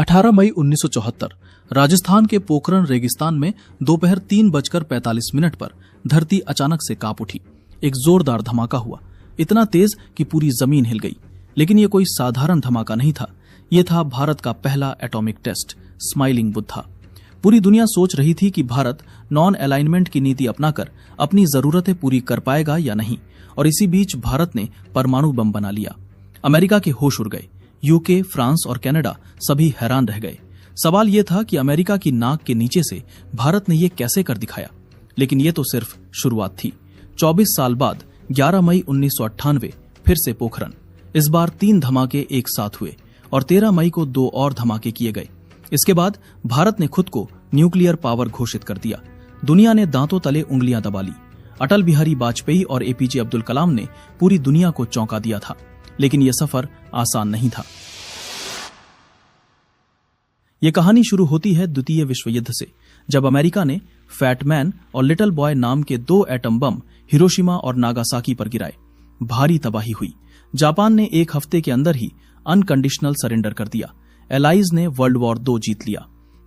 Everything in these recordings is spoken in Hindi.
18 मई 1974 राजस्थान के पोखरण रेगिस्तान में दोपहर 3:45 पर धरती अचानक से कांप उठी। एक जोरदार धमाका हुआ, इतना तेज कि पूरी जमीन हिल गई। लेकिन ये कोई साधारण धमाका नहीं था, ये था भारत का पहला एटॉमिक टेस्ट, स्माइलिंग बुद्धा। पूरी दुनिया सोच रही थी कि भारत नॉन अलाइनमेंट की नीति अपनाकर अपनी जरूरतें पूरी कर पाएगा या नहीं, और इसी बीच भारत ने परमाणु बम बना लिया। अमेरिका के होश उड़ गए, यूके, फ्रांस और कनाडा सभी हैरान रह गए। सवाल यह था कि अमेरिका की नाक के नीचे से भारत ने यह कैसे कर दिखाया। लेकिन यह तो सिर्फ शुरुआत थी। 24 साल बाद 11 मई 1998 फिर से पोखरण। इस बार 3 धमाके एक साथ हुए और 13 मई को 2 और धमाके किए गए। इसके बाद भारत ने खुद को न्यूक्लियर पावर घोषित कर दिया। दुनिया ने दांतों तले उंगलियां दबा ली। अटल बिहारी वाजपेयी और एपीजे अब्दुल कलाम ने पूरी दुनिया को चौंका दिया था। लेकिन यह सफर आसान नहीं था। यह कहानी शुरू होती है द्वितीय विश्व युद्ध से, जब अमेरिका ने फैट मैन और लिटिल बॉय नाम के 2 एटम बम हिरोशिमा और नागासाकी पर गिराए। भारी तबाही हुई। जापान ने 1 हफ्ते के अंदर ही अनकंडीशनल सरेंडर कर दिया। एलाइज ने वर्ल्ड वॉर 2 जीत लिया।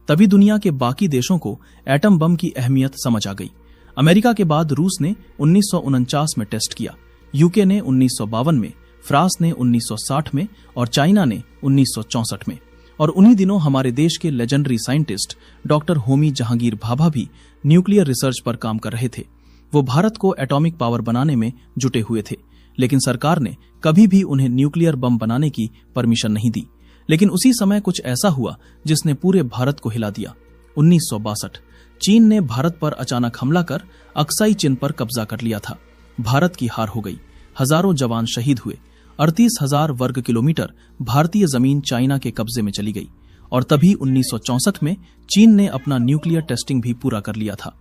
तभी दुनिया के बाकी देशों को एटम बम की अहमियत समझ आ गई। अमेरिका के बाद रूस ने 1949 में टेस्ट किया, यूके ने 1952 में, फ्रांस ने 1960 में और चाइना ने 1964 में। और उन्हीं दिनों हमारे देश के legendary scientist doctor Homi Jahangir Bhabha भी न्यूक्लियर रिसर्च पर काम कर रहे थे। वो भारत को एटॉमिक पावर बनाने में जुटे हुए थे, लेकिन सरकार ने कभी भी उन्हें न्यूक्लियर बम बनाने की परमिशन नहीं दी। लेकिन उसी समय कुछ ऐसा हुआ जिसने पूरे भारत को हिला दिया। 1962 चीन ने भारत पर अचानक हमला कर अक्साई चिन पर कब्जा कर लिया था। भारत की हार हो गई। हजारों जवान शहीद हुए। 38,000 वर्ग किलोमीटर भारतीय जमीन चाइना के कब्जे में चली गई। और तभी 1964 में चीन ने अपना न्यूक्लियर टेस्टिंग भी पूरा कर लिया था।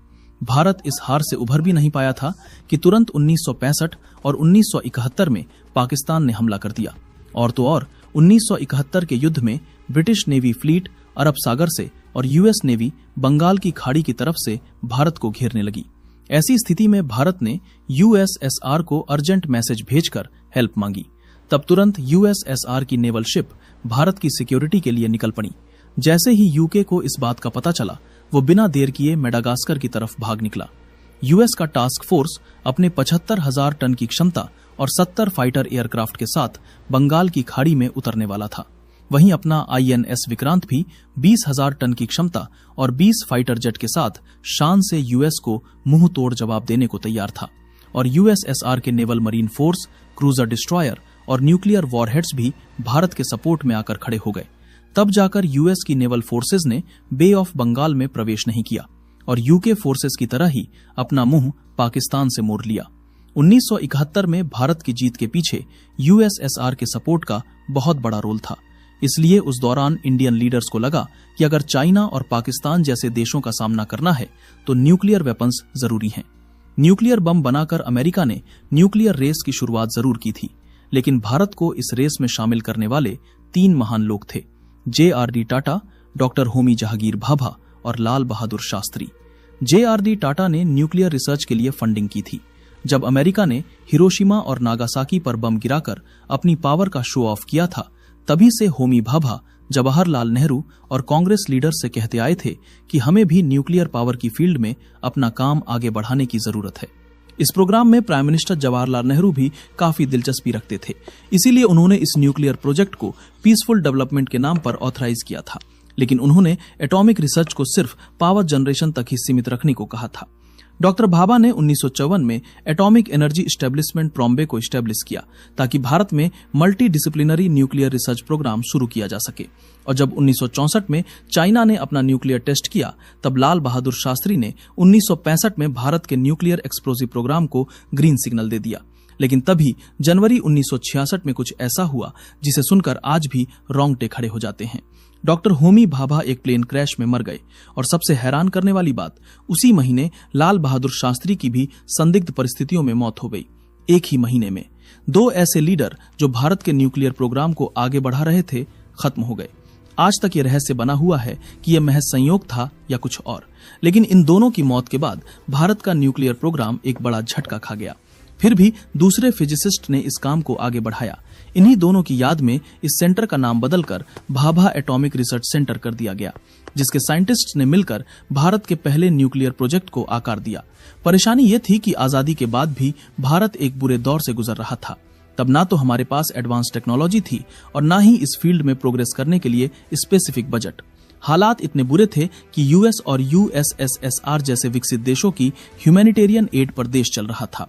भारत इस हार से उभर भी नहीं पाया था कि तुरंत 1965 और 1971 में पाकिस्तान ने हमला कर दिया। और तो और 1971 के युद्ध में ब्रिटिश नेवी फ्लीट अरब सागर से और यूएस नेवी बंगाल की खाड़ी की तरफ से भारत को घेरने लगी। ऐसी स्थिति में भारत ने यूएसएसआर को अर्जेंट मैसेज भेजकर हेल्प मांगी। तब तुरंत यूएसएसआर की नेवल शिप भारत की सिक्योरिटी के लिए निकल पड़ी। जैसे ही यूके को इस बात का पता चला, वो बिना देर किए मेडागास्कर की तरफ भाग निकला। यूएस का टास्क फोर्स अपने 75,000 टन की क्षमता और 70 फाइटर एयरक्राफ्ट के साथ बंगाल की खाड़ी में उतरने वाला था। वहीं अपना आईएनएस विक्रांत भी 20,000 टन की क्षमता और 20 फाइटर जेट के साथ शान से यूएस को मुंह तोड़ जवाब देने को तैयार था। और यूएसएसआर के naval marine force, cruiser destroyer और न्यूक्लियर वॉरहेड्स भी भारत के सपोर्ट में आकर खड़े हो गए। तब जाकर यूएस की नेवल फोर्सेज ने बे ऑफ बंगाल में प्रवेश नहीं किया और यूके फोर्सेज की तरह ही अपना मुंह पाकिस्तान से मोड़ लिया। 1971 में भारत की जीत के पीछे यूएसएसआर के सपोर्ट का बहुत बड़ा रोल था। इसलिए उस दौरान इंडियन लीडर्स को लगा कि अगर चाइना और पाकिस्तान जैसे देशों का सामना करना है तो न्यूक्लियर वेपन्स जरूरी हैं। न्यूक्लियर बम बनाकर अमेरिका ने न्यूक्लियर रेस की शुरुआत जरूर की थी, लेकिन भारत को इस रेस में शामिल करने वाले 3 महान लोग थे, JRD टाटा, डॉक्टर होमी जहांगीर भाभा और लाल बहादुर शास्त्री। JRD टाटा ने न्यूक्लियर रिसर्च के लिए फंडिंग की थी। जब अमेरिका ने हिरोशिमा और नागासाकी पर बम गिराकर अपनी पावर का शो ऑफ किया था, तभी से होमी भाभा जवाहरलाल नेहरू और कांग्रेस लीडर से कहते आए थे कि हमें भी न्यूक्लियर पावर की फील्ड में अपना काम आगे बढ़ाने की जरूरत है। इस प्रोग्राम में प्राइम मिनिस्टर जवाहरलाल नेहरू भी काफी दिलचस्पी रखते थे। इसीलिए उन्होंने इस न्यूक्लियर प्रोजेक्ट को पीसफुल डेवलपमेंट के नाम पर ऑथराइज किया था। लेकिन उन्होंने एटॉमिक रिसर्च को सिर्फ पावर जनरेशन तक ही सीमित रखने को कहा था। डॉक्टर भाभा ने 1954 में एटॉमिक एनर्जी एस्टेब्लिशमेंट प्रॉम्बे को एस्टेब्लिश किया ताकि भारत में multi disciplinary nuclear research programme शुरू किया जा सके। और जब 1964 में चाइना ने अपना न्यूक्लियर टेस्ट किया, तब लाल बहादुर शास्त्री ने 1965 में भारत के न्यूक्लियर एक्सप्लोजिव प्रोग्राम को ग्रीन सिग्नल दे दिया। लेकिन तभी जनवरी 1966 में कुछ ऐसा हुआ जिसे सुनकर आज भी रोंगटे खड़े हो जाते हैं। डॉक्टर होमी भाभा एक प्लेन क्रैश में मर गए और सबसे हैरान करने वाली बात, उसी महीने लाल बहादुर शास्त्री की भी संदिग्ध परिस्थितियों में मौत हो गई। एक ही महीने में 2 ऐसे लीडर जो भारत के न्यूक्लियर प्रोग्राम को आगे बढ़ा रहे थे, खत्म हो गए। आज तक ये रहस्य बना हुआ है कि यह महज संयोग था या कुछ और। लेकिन इन दोनों की मौत के बाद भारत का न्यूक्लियर प्रोग्राम एक बड़ा झटका खा गया। फिर भी दूसरे फिजिसिस्ट ने इस काम को आगे बढ़ाया। इन्हीं दोनों की याद में इस सेंटर का नाम बदलकर भाभा एटॉमिक रिसर्च सेंटर कर दिया गया, जिसके साइंटिस्ट्स ने मिलकर भारत के पहले न्यूक्लियर प्रोजेक्ट को आकार दिया। परेशानी ये थी कि आजादी के बाद भी भारत एक बुरे दौर से गुजर रहा था। तब ना तो हमारे पास एडवांस टेक्नोलॉजी थी और ना ही इस फील्ड में प्रोग्रेस करने के लिए स्पेसिफिक बजट। हालात इतने बुरे थे कि यूएस और यूएसएसआर जैसे विकसित देशों की ह्यूमैनिटेरियन एड पर देश चल रहा था।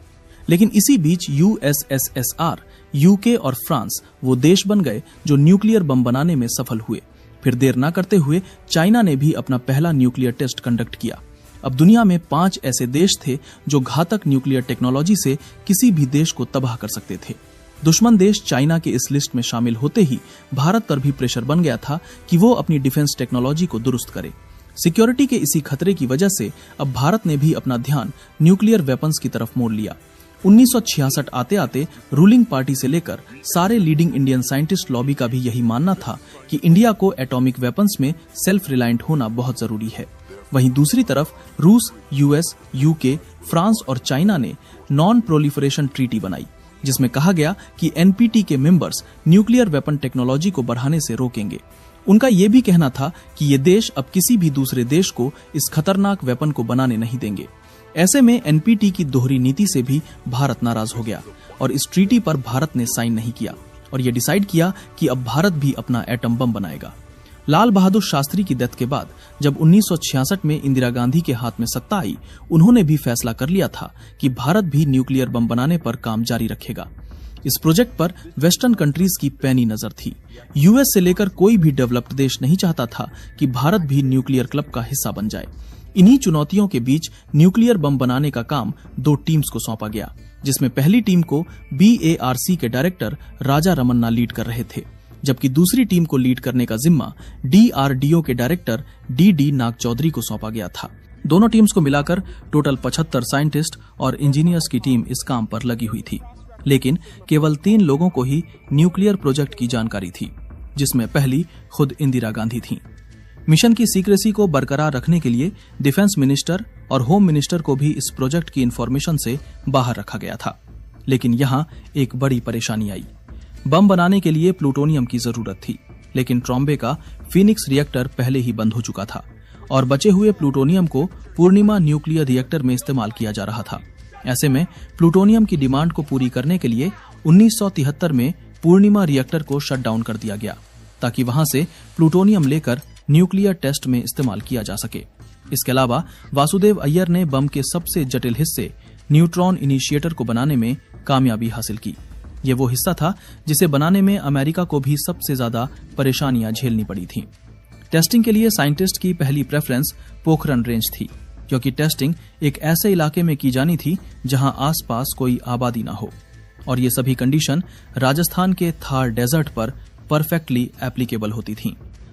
लेकिन इसी बीच यूएसएसआर, यूके और फ्रांस वो देश बन गए जो न्यूक्लियर बम बनाने में सफल हुए। फिर देर ना करते हुए चाइना ने भी अपना पहला न्यूक्लियर टेस्ट कंडक्ट किया। अब दुनिया में 5 ऐसे देश थे जो घातक न्यूक्लियर टेक्नोलॉजी से किसी भी देश को तबाह कर सकते थे। दुश्मन देश चाइना के इस लिस्ट में शामिल होते ही भारत पर भी प्रेशर बन गया था कि वो अपनी डिफेंस टेक्नोलॉजी को दुरुस्त करे। सिक्योरिटी के इसी खतरे की वजह से अब भारत ने भी अपना ध्यान न्यूक्लियर वेपन्स की तरफ मोड़ लिया। 1966 आते आते रूलिंग पार्टी से लेकर सारे लीडिंग इंडियन साइंटिस्ट लॉबी का भी यही मानना था कि इंडिया को एटॉमिक वेपन्स में सेल्फ रिलायंट होना बहुत जरूरी है। वहीं दूसरी तरफ रूस, यूएस, यूके, फ्रांस और चाइना ने नॉन प्रोलिफरेशन ट्रीटी बनाई, जिसमें कहा गया कि एनपीटी के मेंबर्स न्यूक्लियर वेपन टेक्नोलॉजी को बढ़ाने से रोकेंगे। उनका यह भी कहना था कि ये देश अब किसी भी दूसरे देश को इस खतरनाक वेपन को बनाने नहीं देंगे। ऐसे में एनपीटी की दोहरी नीति से भी भारत नाराज हो गया और इस ट्रीटी पर भारत ने साइन नहीं किया और ये डिसाइड किया कि अब भारत भी अपना एटम बम बनाएगा। लाल बहादुर शास्त्री की डेथ के बाद जब 1966 में इंदिरा गांधी के हाथ में सत्ता आई, उन्होंने भी फैसला कर लिया था कि भारत भी न्यूक्लियर बम बनाने पर काम जारी रखेगा। इस प्रोजेक्ट पर वेस्टर्न कंट्रीज की पैनी नजर थी। यूएस से लेकर कोई भी डेवलप्ड देश नहीं चाहता था कि भारत भी न्यूक्लियर क्लब का हिस्सा बन जाए। इन्हीं चुनौतियों के बीच न्यूक्लियर बम बनाने का काम 2 टीम्स को सौंपा गया, जिसमें पहली टीम को BARC के डायरेक्टर राजा रमन्ना लीड कर रहे थे, जबकि दूसरी टीम को लीड करने का जिम्मा DRDO के डायरेक्टर DD नाग चौधरी को सौंपा गया था। दोनों टीम्स को मिलाकर टोटल 75 साइंटिस्ट और इंजीनियर्स की टीम इस काम पर लगी हुई थी। लेकिन केवल 3 लोगों को ही न्यूक्लियर प्रोजेक्ट की जानकारी थी, जिसमें पहली खुद इंदिरा गांधी थी। मिशन की सीक्रेसी को बरकरार रखने के लिए डिफेंस मिनिस्टर और होम मिनिस्टर को भी इस प्रोजेक्ट की इंफॉर्मेशन से बाहर रखा गया था। लेकिन यहाँ एक बड़ी परेशानी आई। बम बनाने के लिए प्लूटोनियम की जरूरत थी, लेकिन ट्रॉम्बे का फीनिक्स रिएक्टर पहले ही बंद हो चुका था और बचे हुए प्लूटोनियम को पूर्णिमा न्यूक्लियर रिएक्टर में इस्तेमाल किया जा रहा था। ऐसे में प्लूटोनियम की डिमांड को पूरी करने के लिए 1973 में पूर्णिमा रिएक्टर को शट डाउन कर दिया गया, ताकि वहां से प्लूटोनियम लेकर न्यूक्लियर टेस्ट में इस्तेमाल किया जा सके। इसके अलावा वासुदेव अय्यर ने बम के सबसे जटिल हिस्से न्यूट्रॉन इनिशिएटर को बनाने में कामयाबी हासिल की। ये वो हिस्सा था जिसे बनाने में अमेरिका को भी सबसे ज्यादा परेशानियां झेलनी पड़ी थीं। टेस्टिंग के लिए साइंटिस्ट की पहली प्रेफरेंस पोखरन रेंज थी, क्योंकि टेस्टिंग एक ऐसे इलाके में की जानी थी जहां आसपास कोई आबादी ना हो, और ये सभी कंडीशन राजस्थान के थार डेजर्ट पर परफेक्टली एप्लीकेबल होती थीं।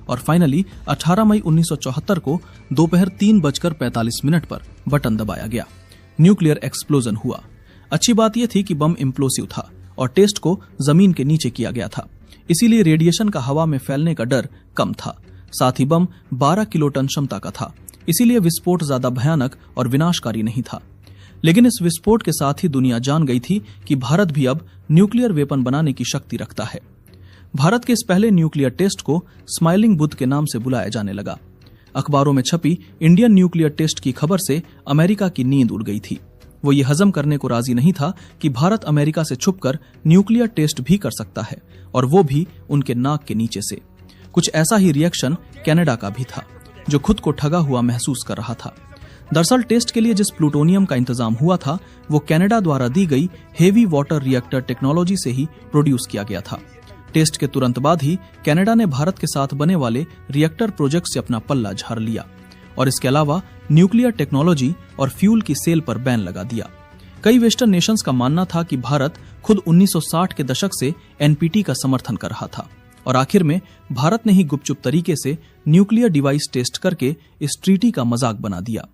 और फाइनली 18 मई 1974 को दोपहर 3:45 पर बटन दबाया गया। न्यूक्लियर एक्सप्लोजन हुआ। अच्छी बात यह थी कि बम इम्प्लोसिव था और टेस्ट को जमीन के नीचे किया गया था, इसीलिए रेडिएशन का हवा में फैलने का डर कम था। साथ ही बम 12 किलोटन क्षमता का था, इसीलिए विस्फोट ज्यादा भयानक और विनाशकारी नहीं था। लेकिन इस विस्फोट के साथ ही दुनिया जान गई थी कि भारत भी अब न्यूक्लियर वेपन बनाने की शक्ति रखता है। भारत के इस पहले न्यूक्लियर टेस्ट को स्माइलिंग बुद्ध के नाम से बुलाया जाने लगा। अखबारों में छपी इंडियन न्यूक्लियर टेस्ट की खबर से अमेरिका की नींद उड़ गई थी। वो ये हजम करने को राजी नहीं था कि भारत अमेरिका से छुपकर न्यूक्लियर टेस्ट भी कर सकता है, और वो भी उनके नाक के नीचे से। कुछ ऐसा ही रिएक्शन कनाडा का भी था, जो खुद को ठगा हुआ महसूस कर रहा था। दरअसल टेस्ट के लिए जिस प्लूटोनियम का इंतजाम हुआ था, वो कनाडा द्वारा दी गई हेवी वाटर रिएक्टर टेक्नोलॉजी से ही प्रोड्यूस किया गया था। टेस्ट के तुरंत बाद ही कनाडा ने भारत के साथ बने वाले रिएक्टर प्रोजेक्ट से अपना पल्ला झाड़ लिया और इसके अलावा न्यूक्लियर टेक्नोलॉजी और फ्यूल की सेल पर बैन लगा दिया। कई वेस्टर्न नेशंस का मानना था कि भारत खुद 1960 के दशक से एनपीटी का समर्थन कर रहा था, और आखिर में भारत ने ही गुपचुप तरीके से न्यूक्लियर डिवाइस टेस्ट करके इस ट्रीटी का मजाक बना दिया।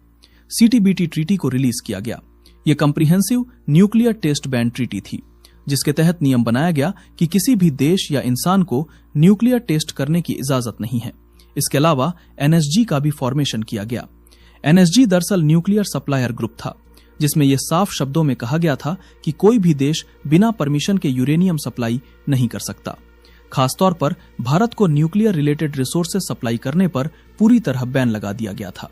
सीटीबीटी ट्रीटी को रिलीज किया गया। यह comprehensive nuclear test ban treaty थी, जिसके तहत नियम बनाया गया कि किसी भी देश या इंसान को न्यूक्लियर टेस्ट करने की इजाजत नहीं है। इसके अलावा एनएसजी का भी फॉर्मेशन किया गया। एनएसजी दरअसल न्यूक्लियर सप्लायर ग्रुप था, जिसमें यह साफ शब्दों में कहा गया था कि कोई भी देश बिना परमिशन के यूरेनियम सप्लाई नहीं कर सकता। खासतौर पर भारत को न्यूक्लियर रिलेटेड रिसोर्सेज सप्लाई करने पर पूरी तरह बैन लगा दिया गया था।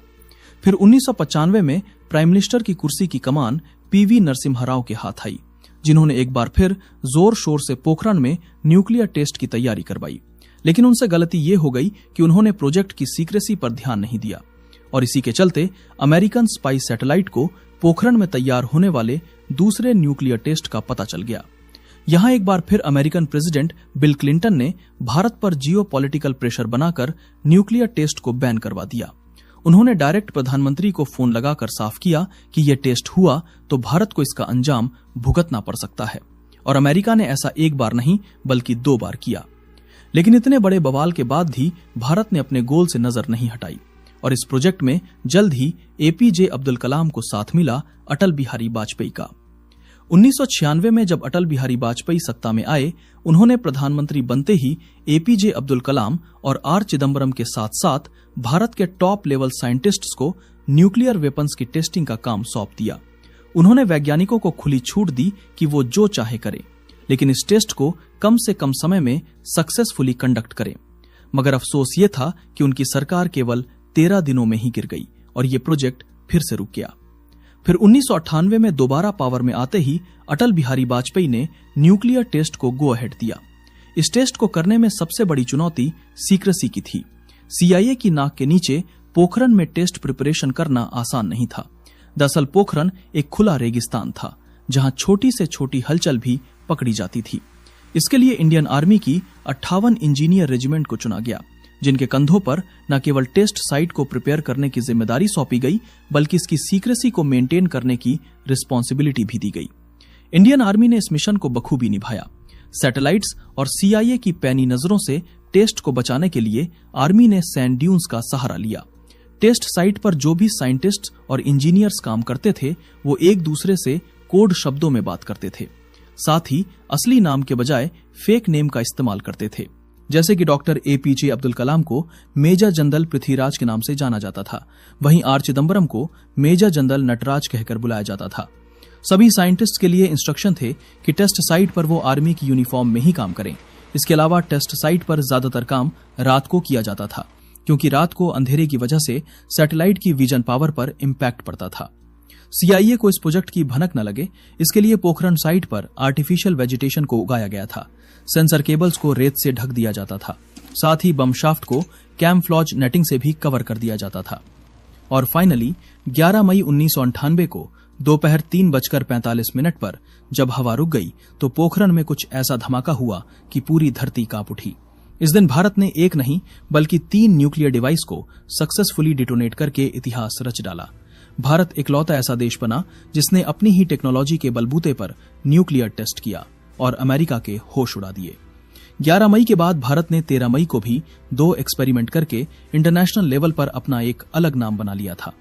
फिर 1995 में प्राइम मिनिस्टर की कुर्सी की कमान पीवी नरसिम्हा राव के हाथ आई, जिन्होंने एक बार फिर जोर शोर से पोखरण में न्यूक्लियर टेस्ट की तैयारी करवाई। लेकिन उनसे गलती ये हो गई कि उन्होंने प्रोजेक्ट की सीक्रेसी पर ध्यान नहीं दिया और इसी के चलते अमेरिकन स्पाई सैटेलाइट को पोखरण में तैयार होने वाले दूसरे न्यूक्लियर टेस्ट का पता चल गया। यहां एक बार फिर अमेरिकन प्रेसिडेंट बिल क्लिंटन ने भारत पर जियोपॉलिटिकल प्रेशर बनाकर न्यूक्लियर टेस्ट को बैन करवा दिया। उन्होंने डायरेक्ट प्रधानमंत्री को फोन लगाकर साफ किया कि यह टेस्ट हुआ तो भारत को इसका अंजाम भुगतना पड़ सकता है, और अमेरिका ने ऐसा एक बार नहीं बल्कि 2 बार किया। लेकिन इतने बड़े बवाल के बाद भी भारत ने अपने गोल से नजर नहीं हटाई और इस प्रोजेक्ट में जल्द ही एपीजे अब्दुल कलाम को साथ मिला अटल बिहारी वाजपेयी का। 1996 में जब अटल बिहारी वाजपेयी सत्ता में आए, उन्होंने प्रधानमंत्री बनते ही एपीजे अब्दुल कलाम और आर चिदम्बरम के साथ साथ भारत के टॉप लेवल साइंटिस्ट्स को न्यूक्लियर वेपन्स की टेस्टिंग का काम सौंप दिया। उन्होंने वैज्ञानिकों को खुली छूट दी कि वो जो चाहे करें, लेकिन इस टेस्ट को कम से कम समय में सक्सेसफुली कंडक्ट करें। मगर अफसोस ये था कि उनकी सरकार केवल 13 दिनों में ही गिर गई और ये प्रोजेक्ट फिर से रुक गया। फिर 1998 में दोबारा पावर में आते ही अटल बिहारी वाजपेयी ने न्यूक्लियर टेस्ट को गो अहेड दिया। इस टेस्ट को करने में सबसे बड़ी चुनौती सीक्रेसी की थी। सीआईए की नाक के नीचे पोखरण में टेस्ट प्रिपरेशन करना आसान नहीं था। दरअसल पोखरण एक खुला रेगिस्तान था, जहां छोटी से छोटी हलचल भी पकड़ी जाती थी। इसके लिए इंडियन आर्मी की 58 इंजीनियर रेजिमेंट को चुना गया, जिनके कंधों पर न केवल टेस्ट साइट को प्रिपेयर करने की जिम्मेदारी सौंपी गई, बल्कि इसकी सीक्रेसी को मेंटेन करने की रिस्पॉन्सिबिलिटी भी दी गई। इंडियन आर्मी ने इस मिशन को बखूबी निभाया। सैटेलाइट्स और सीआईए की पैनी नजरों से टेस्ट को बचाने के लिए आर्मी ने सैंड ड्यून्स का सहारा लिया। टेस्ट साइट पर जो भी साइंटिस्ट और इंजीनियर्स काम करते थे, वो एक दूसरे से कोड शब्दों में बात करते थे। साथ ही असली नाम के बजाय फेक नेम का इस्तेमाल करते थे। जैसे कि डॉक्टर एपीजे अब्दुल कलाम को मेजर जनरल पृथ्वीराज के नाम से जाना जाता था, वहीं आर चिदम्बरम को मेजर जनरल नटराज कहकर बुलाया जाता था। सभी साइंटिस्ट के लिए इंस्ट्रक्शन थे कि टेस्ट साइट पर वो आर्मी की यूनिफॉर्म में ही काम करें। इसके अलावा टेस्ट साइट पर ज्यादातर काम रात को किया जाता था, क्योंकि रात को अंधेरे की वजह से सैटेलाइट की विजन पावर पर इम्पैक्ट पड़ता था। सीआईए को इस प्रोजेक्ट की भनक न लगे, इसके लिए पोखरण साइट पर आर्टिफिशियल वेजिटेशन को उगाया गया था। सेंसर केबल्स को रेत से ढक दिया जाता था। साथ ही बम शाफ्ट को कैमफ्लॉज नेटिंग से भी कवर कर दिया जाता था। और फाइनली 11 मई 1998 को दोपहर 3:45 पर जब हवा रुक गई तो पोखरण में कुछ ऐसा धमाका हुआ कि पूरी धरती कांप उठी। इस दिन भारत ने एक नहीं बल्कि 3 न्यूक्लियर डिवाइस को सक्सेसफुली डिटोनेट करके इतिहास रच डाला। भारत इकलौता ऐसा देश बना जिसने अपनी ही टेक्नोलॉजी के बलबूते पर न्यूक्लियर टेस्ट किया और अमेरिका के होश उड़ा दिए। 11 मई के बाद भारत ने 13 मई को भी 2 एक्सपेरिमेंट करके इंटरनेशनल लेवल पर अपना एक अलग नाम बना लिया था।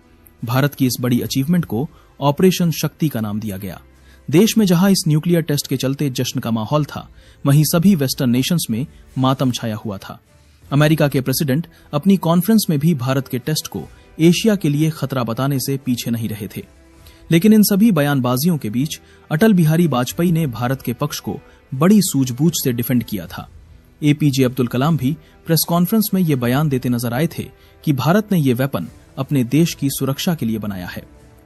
भारत की इस बड़ी अचीवमेंट को ऑपरेशन शक्ति का नाम दिया गया। देश में जहां इस न्यूक्लियर टेस्ट के चलते जश्न का माहौल था, वहीं सभी वेस्टर्न नेशंस में मातम छाया हुआ था। अमेरिका के प्रेसिडेंट अपनी कॉन्फ्रेंस में भी भारत के टेस्ट को एशिया के लिए खतरा बताने से पीछे नहीं रहे थे। लेकिन इन सभी बयानबाजियों के बीच अटल बिहारी वाजपेयी ने भारत के पक्ष को बड़ी सूझबूझ से डिफेंड किया था। एपीजे अब्दुल कलाम भी प्रेस कॉन्फ्रेंस में ये बयान देते नजर आए थे कि भारत ने ये वेपन अपने देश की सुरक्षा के लिए बनाया है।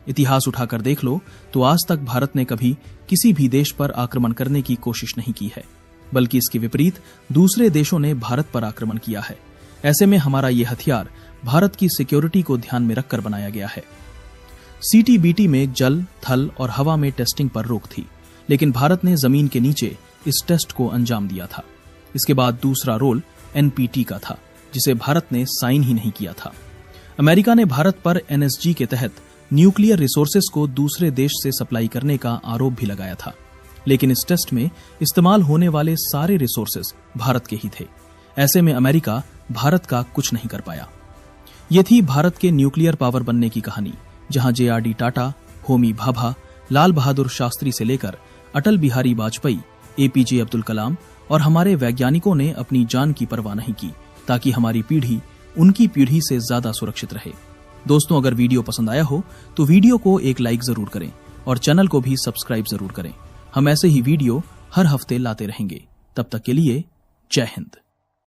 इतिहास उठाकर देख लो तो आज तक भारत ने कभी किसी भी देश पर आक्रमण करने की कोशिश नहीं की है, बल्कि इसके विपरीत दूसरे देशों ने भारत पर आक्रमण किया है। ऐसे में हमारा ये हथियार भारत की सिक्योरिटी को ध्यान में रखकर बनाया गया है। सीटीबीटी में जल, थल और हवा में टेस्टिंग पर रोक थी, लेकिन भारत ने जमीन के नीचे इस टेस्ट को अंजाम दिया था। इसके बाद दूसरा रोल एनपीटी का था, जिसे भारत ने साइन ही नहीं किया था। अमेरिका ने भारत पर एनएसजी के तहत न्यूक्लियर रिसोर्सेज को दूसरे देश से सप्लाई करने का आरोप भी लगाया था, लेकिन इस टेस्ट में इस्तेमाल होने वाले सारे रिसोर्सेज भारत के ही थे। ऐसे में अमेरिका भारत का कुछ नहीं कर पाया। ये थी भारत के न्यूक्लियर पावर बनने की कहानी, जहां जेआरडी टाटा, होमी भाभा, लाल बहादुर शास्त्री से लेकर अटल बिहारी वाजपेयी, एपीजे अब्दुल कलाम और हमारे वैज्ञानिकों ने अपनी जान की परवाह नहीं की, ताकि हमारी पीढ़ी उनकी पीढ़ी से ज्यादा सुरक्षित रहे। दोस्तों, अगर वीडियो पसंद आया हो तो वीडियो को एक लाइक जरूर करें और चैनल को भी सब्सक्राइब जरूर करें। हम ऐसे ही वीडियो हर हफ्ते लाते रहेंगे। तब तक के लिए जय हिंद।